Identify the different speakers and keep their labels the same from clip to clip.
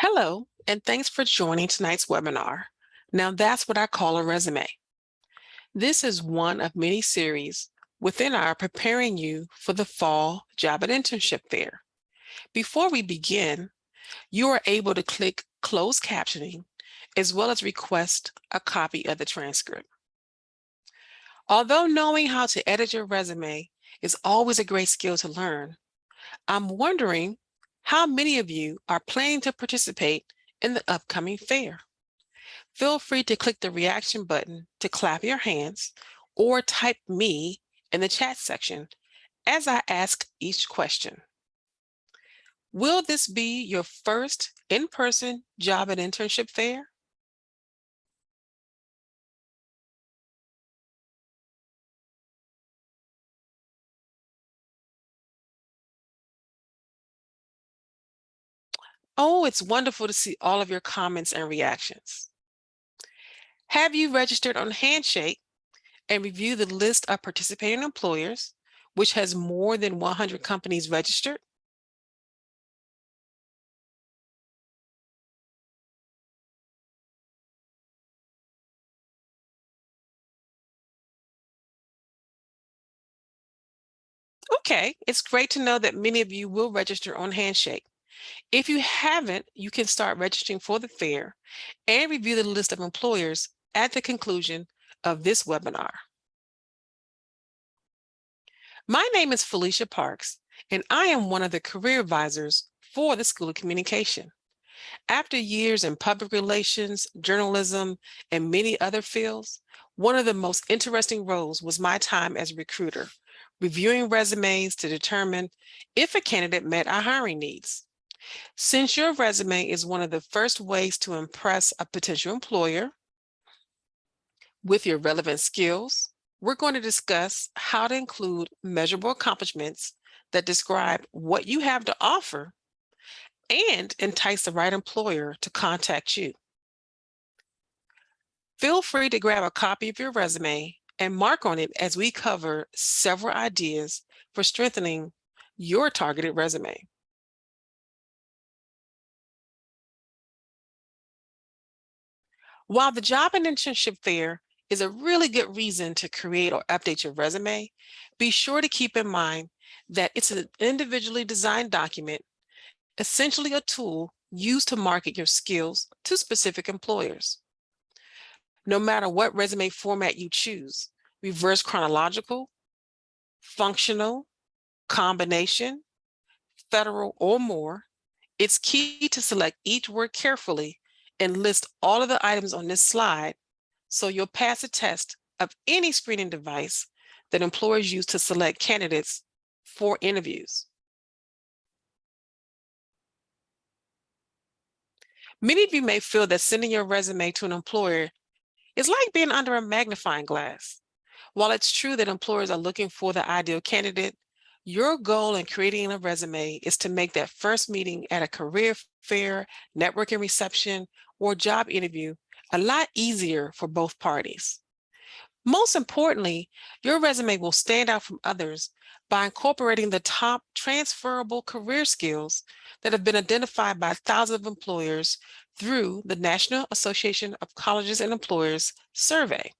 Speaker 1: Hello, and thanks for joining tonight's webinar. Now that's what I call a resume. This is one of many series within our Preparing You for the Fall Job and Internship Fair. Before we begin, you are able to click closed captioning as well as request a copy of the transcript. Although knowing how to edit your resume is always a great skill to learn, I'm wondering how many of you are planning to participate in the upcoming fair. Feel free to click the reaction button to clap your hands or type me in the chat section as I ask each question. Will this be your first in-person job and internship fair? Oh, it's wonderful to see all of your comments and reactions. Have you registered on Handshake and reviewed the list of participating employers, which has more than 100 companies registered? Okay, it's great to know that many of you will register on Handshake. If you haven't, you can start registering for the fair and review the list of employers at the conclusion of this webinar. My name is Felicia Parks, and I am one of the career advisors for the School of Communication. After years in public relations, journalism, and many other fields, one of the most interesting roles was my time as a recruiter, reviewing resumes to determine if a candidate met our hiring needs. Since your resume is one of the first ways to impress a potential employer with your relevant skills, we're going to discuss how to include measurable accomplishments that describe what you have to offer and entice the right employer to contact you. Feel free to grab a copy of your resume and mark on it as we cover several ideas for strengthening your targeted resume. While the Job and Internship Fair is a really good reason to create or update your resume, be sure to keep in mind that it's an individually designed document, essentially a tool used to market your skills to specific employers. No matter what resume format you choose, reverse chronological, functional, combination, federal, or more, it's key to select each word carefully and list all of the items on this slide so you'll pass a test of any screening device that employers use to select candidates for interviews. Many of you may feel that sending your resume to an employer is like being under a magnifying glass. While it's true that employers are looking for the ideal candidate, your goal in creating a resume is to make that first meeting at a career fair, networking reception, or job interview a lot easier for both parties. Most importantly, your resume will stand out from others by incorporating the top transferable career skills that have been identified by thousands of employers through the National Association of Colleges and Employers survey.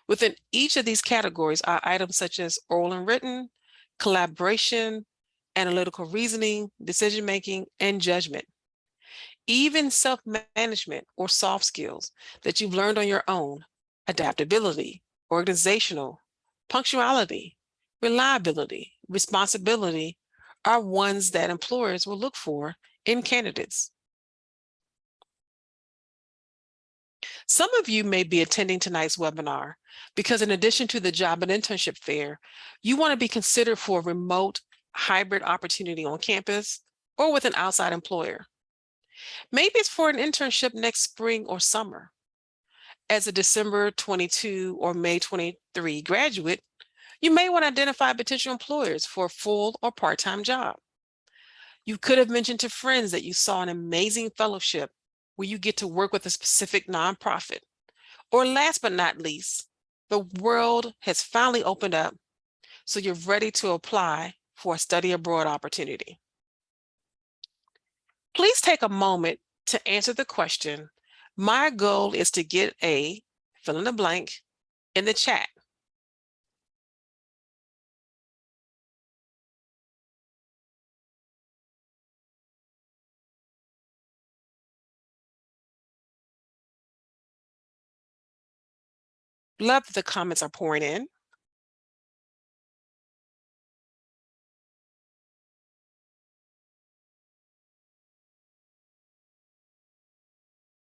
Speaker 1: Within each of these categories are items such as oral and written, collaboration, analytical reasoning, decision-making, and judgment. Even self-management or soft skills that you've learned on your own, adaptability, organizational, punctuality, reliability, responsibility, are ones that employers will look for in candidates. Some of you may be attending tonight's webinar because in addition to the Job and Internship Fair, you want to be considered for a remote hybrid opportunity on campus or with an outside employer. Maybe it's for an internship next spring or summer. As a December 22 or May 23 graduate, you may want to identify potential employers for a full or part-time job. You could have mentioned to friends that you saw an amazing fellowship where you get to work with a specific nonprofit. Or last but not least, the world has finally opened up, so you're ready to apply for a study abroad opportunity. Please take a moment To answer the question, my goal is to get a fill in the blank in the chat. Love that the comments are pouring in.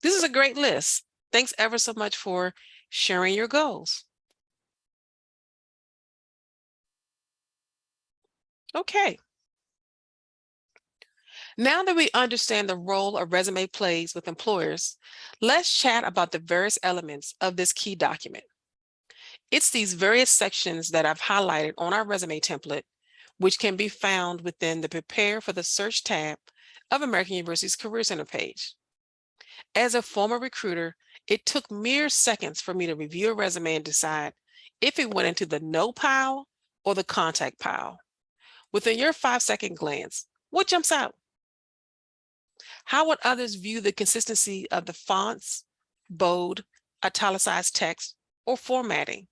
Speaker 1: This is a great list. Thanks ever so much for sharing your goals. Okay. Now that we understand the role a resume plays with employers, let's chat about the various elements of this key document. It's these various sections that I've highlighted on our resume template, which can be found within the Prepare for the Search tab of American University's Career Center page. As a former recruiter, it took mere seconds for me to review a resume and decide if it went into the no pile or the contact pile. Within your 5-second glance, what jumps out? How would others view the consistency of the fonts, bold, italicized text, or formatting?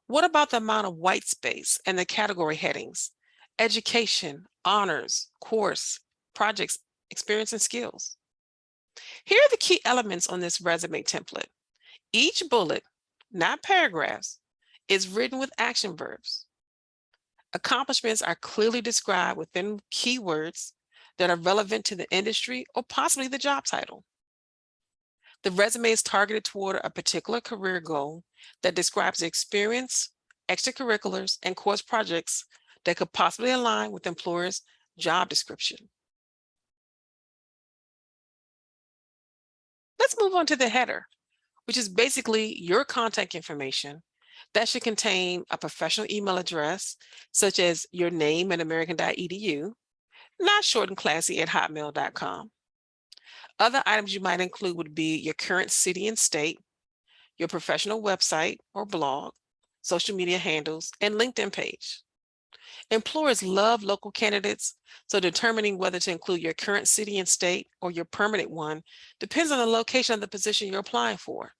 Speaker 1: What about the amount of white space and the category headings? Education, honors, course, projects, experience, and skills. Here are the key elements on this resume template. Each bullet, not paragraphs, is written with action verbs. Accomplishments are clearly described within keywords that are relevant to the industry or possibly the job title. The resume is targeted toward a particular career goal that describes the experience, extracurriculars, and course projects that could possibly align with the employer's job description. Let's move on to the header, which is basically your contact information. That should contain a professional email address, such as your name at american.edu, not short and classy at hotmail.com. Other items you might include would be your current city and state, your professional website or blog, social media handles, and LinkedIn page. Employers love local candidates, so determining whether to include your current city and state or your permanent one depends on the location of the position you're applying for.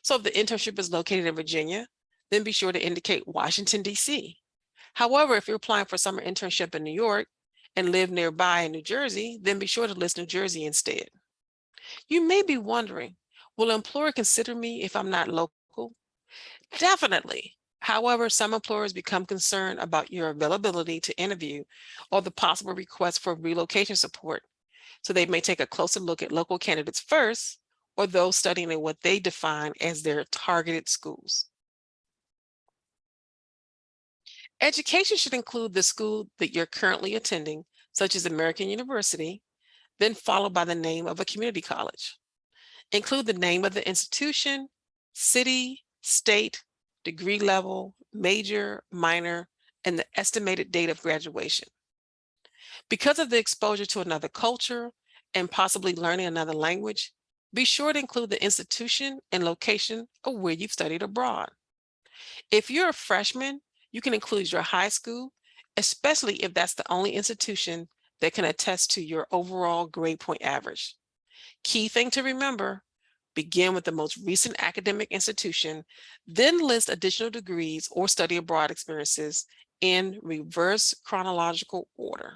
Speaker 1: So if the internship is located in Virginia, then be sure to indicate Washington, D.C. However, if you're applying for summer internship in New York and live nearby in New Jersey, then be sure to list New Jersey instead. You may be wondering, will an employer consider me if I'm not local? Definitely. However, some employers become concerned about your availability to interview or the possible request for relocation support. So they may take a closer look at local candidates first, or those studying in what they define as their targeted schools. Education should include the school that you're currently attending, such as American University, then followed by the name of a community college. Include the name of the institution, city, state, degree level, major, minor, and the estimated date of graduation. Because of the exposure to another culture and possibly learning another language, be sure to include the institution and location of where you've studied abroad. If you're a freshman, you can include your high school, especially if that's the only institution that can attest to your overall grade point average. Key thing to remember, begin with the most recent academic institution, then list additional degrees or study abroad experiences in reverse chronological order.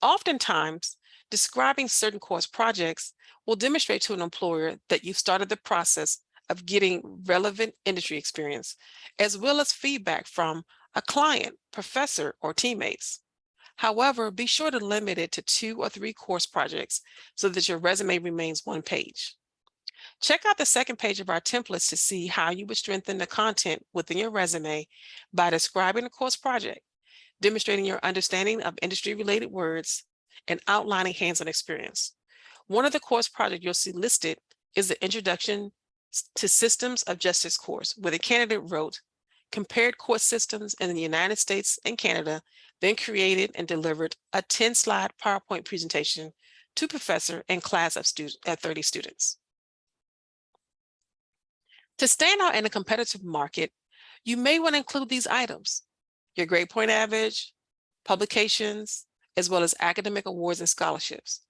Speaker 1: Oftentimes, describing certain course projects will demonstrate to an employer that you've started the process of getting relevant industry experience, as well as feedback from a client, professor, or teammates. However, be sure to limit it to 2 or 3 course projects so that your resume remains one page. Check out the second page of our templates to see how you would strengthen the content within your resume by describing a course project, demonstrating your understanding of industry-related words, and outlining hands-on experience. One of the course projects you'll see listed is the Introduction to Systems of Justice course, where the candidate wrote, compared court systems in the United States and Canada, then created and delivered a 10-slide PowerPoint presentation to professor and class of 30 students. To stand out in a competitive market, you may want to include these items: your grade point average, publications, as well as academic awards and scholarships.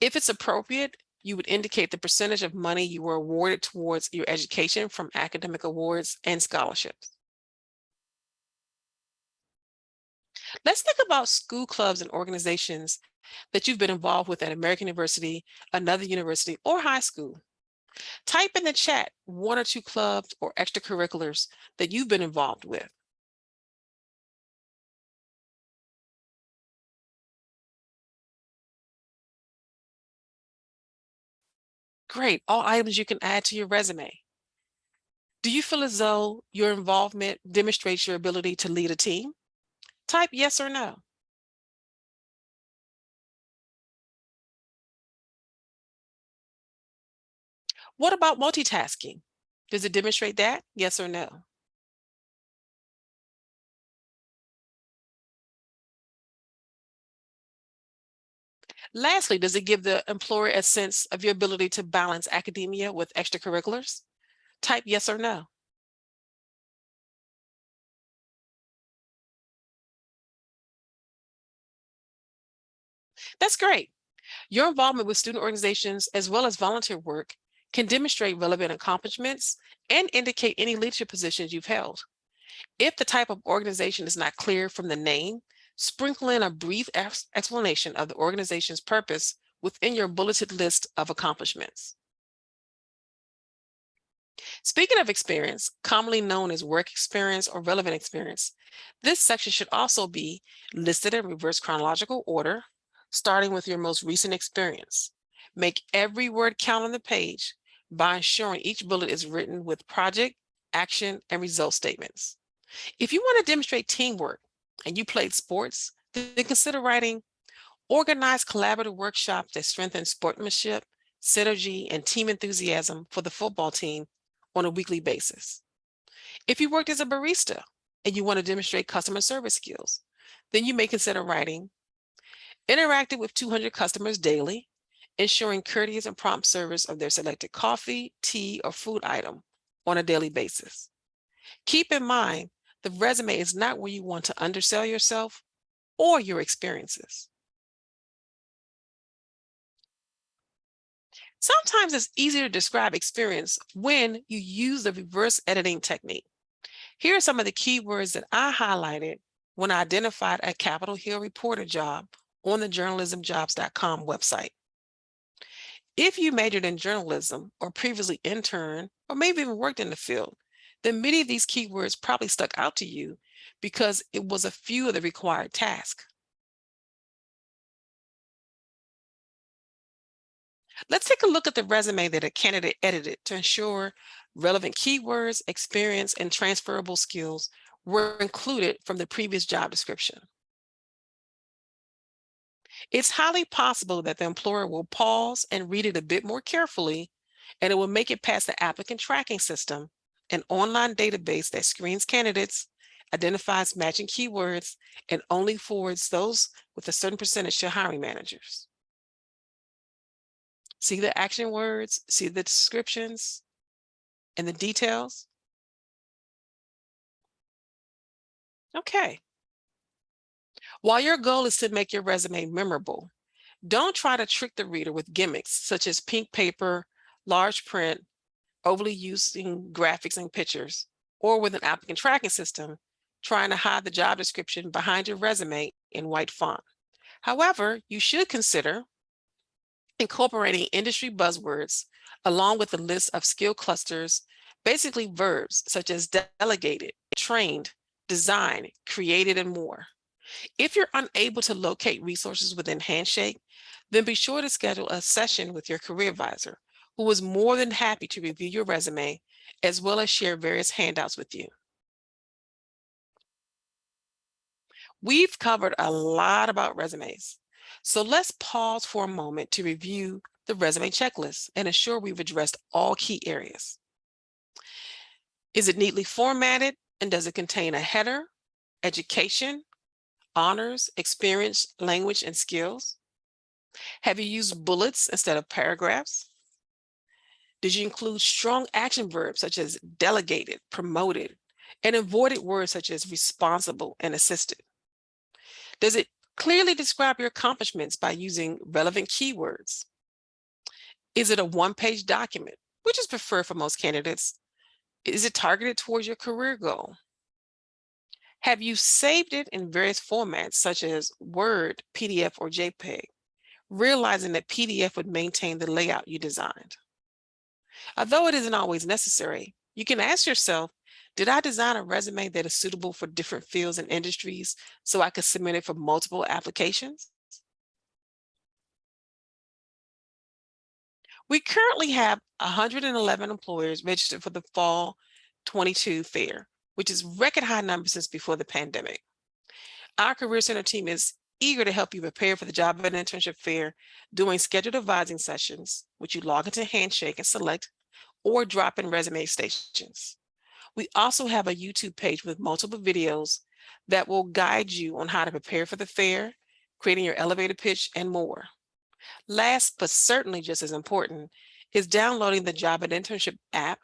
Speaker 1: If it's appropriate, you would indicate the percentage of money you were awarded towards your education from academic awards and scholarships. Let's think about school clubs and organizations that you've been involved with at American University, another university, or high school. Type in the chat one or two clubs or extracurriculars that you've been involved with. Great, all items you can add to your resume. Do you feel as though your involvement demonstrates your ability to lead a team? Type yes or no. What about multitasking? Does it demonstrate that? Yes or no? Lastly, does it give the employer a sense of your ability to balance academia with extracurriculars? Type yes or no. That's great. Your involvement with student organizations as well as volunteer work can demonstrate relevant accomplishments and indicate any leadership positions you've held. If the type of organization is not clear from the name, sprinkle in a brief explanation of the organization's purpose within your bulleted list of accomplishments. Speaking of experience, commonly known as work experience or relevant experience, this section should also be listed in reverse chronological order, starting with your most recent experience. Make every word count on the page by ensuring each bullet is written with project, action, and result statements. If you want to demonstrate teamwork and you played sports, then consider writing organized collaborative workshops that strengthen sportsmanship, synergy, and team enthusiasm for the football team on a weekly basis. If you worked as a barista and you want to demonstrate customer service skills, then you may consider writing interacting with 200 customers daily, ensuring courteous and prompt service of their selected coffee, tea, or food item on a daily basis. Keep in mind, the resume is not where you want to undersell yourself or your experiences. Sometimes it's easier to describe experience when you use the reverse editing technique. Here are some of the keywords that I highlighted when I identified a Capitol Hill reporter job on the journalismjobs.com website. If you majored in journalism or previously interned or maybe even worked in the field, then many of these keywords probably stuck out to you because it was a few of the required tasks. Let's take a look at the resume that a candidate edited to ensure relevant keywords, experience, and transferable skills were included from the previous job description. It's highly possible that the employer will pause and read it a bit more carefully, and it will make it past the applicant tracking system, an online database that screens candidates, identifies matching keywords, and only forwards those with a certain percentage to hiring managers. See the action words, see the descriptions and the details. Okay. While your goal is to make your resume memorable, don't try to trick the reader with gimmicks such as pink paper, large print, overly using graphics and pictures, or with an applicant tracking system, trying to hide the job description behind your resume in white font. However, you should consider incorporating industry buzzwords along with a list of skill clusters, basically verbs such as delegated, trained, designed, created, and more. If you're unable to locate resources within Handshake, then be sure to schedule a session with your career advisor, who is more than happy to review your resume as well as share various handouts with you. We've covered a lot about resumes, so let's pause for a moment to review the resume checklist and ensure we've addressed all key areas. Is it neatly formatted, and does it contain a header, education, honors, experience, language, and skills? Have you used bullets instead of paragraphs? Did you include strong action verbs such as delegated, promoted, and avoided words such as responsible and assisted? Does it Clearly describe your accomplishments by using relevant keywords. Is it a one-page document, which is preferred for most candidates? Is it targeted towards your career goal? Have you saved it in various formats such as Word, PDF, or JPEG, realizing that PDF would maintain the layout you designed? Although it isn't always necessary, you can ask yourself, did I design a resume that is suitable for different fields and industries so I could submit it for multiple applications? We currently have 111 employers registered for the Fall 22 Fair, which is record high number since before the pandemic. Our Career Center team is eager to help you prepare for the Job and Internship Fair doing scheduled advising sessions, which you log into Handshake and select, or drop-in resume stations. We also have a YouTube page with multiple videos that will guide you on how to prepare for the fair, creating your elevator pitch, and more. Last, but certainly just as important, is downloading the Job and Internship app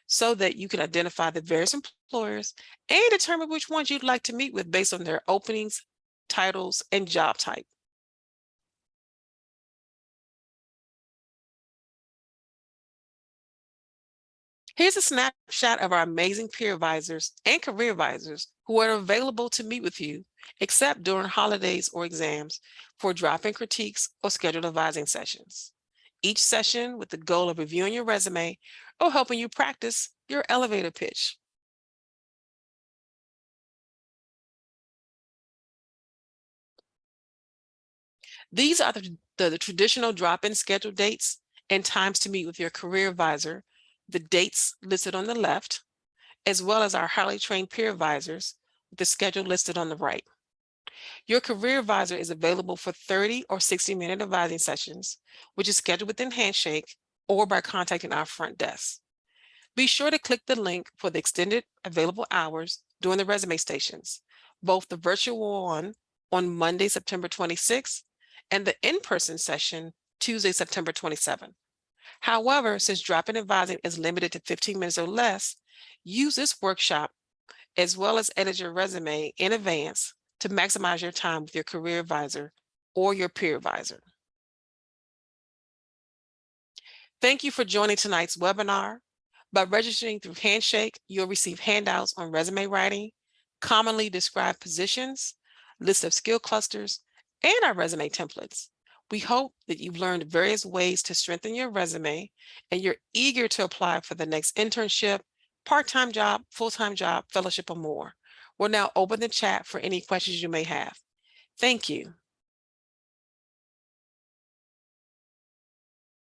Speaker 1: so that you can identify the various employers and determine which ones you'd like to meet with based on their openings, titles, and job type. Here's a snapshot of our amazing peer advisors and career advisors who are available to meet with you, except during holidays or exams, for drop-in critiques or scheduled advising sessions. Each session with the goal of reviewing your resume or helping you practice your elevator pitch. These are the traditional drop-in scheduled dates and times to meet with your career advisor, the dates listed on the left, as well as our highly trained peer advisors, with the schedule listed on the right. Your career advisor is available for 30 or 60-minute advising sessions, which is scheduled within Handshake or by contacting our front desk. Be sure to click the link for the extended available hours during the resume stations, both the virtual one on Monday, September 26th, and the in-person session Tuesday, September 27th. However, since drop-in advising is limited to 15 minutes or less, use this workshop as well as edit your resume in advance to maximize your time with your career advisor or your peer advisor. Thank you for joining tonight's webinar. By registering through Handshake, you'll receive handouts on resume writing, commonly described positions, list of skill clusters, and our resume templates. We hope that you've learned various ways to strengthen your resume and you're eager to apply for the next internship, part-time job, full-time job, fellowship, or more. We'll now open the chat for any questions you may have. Thank you.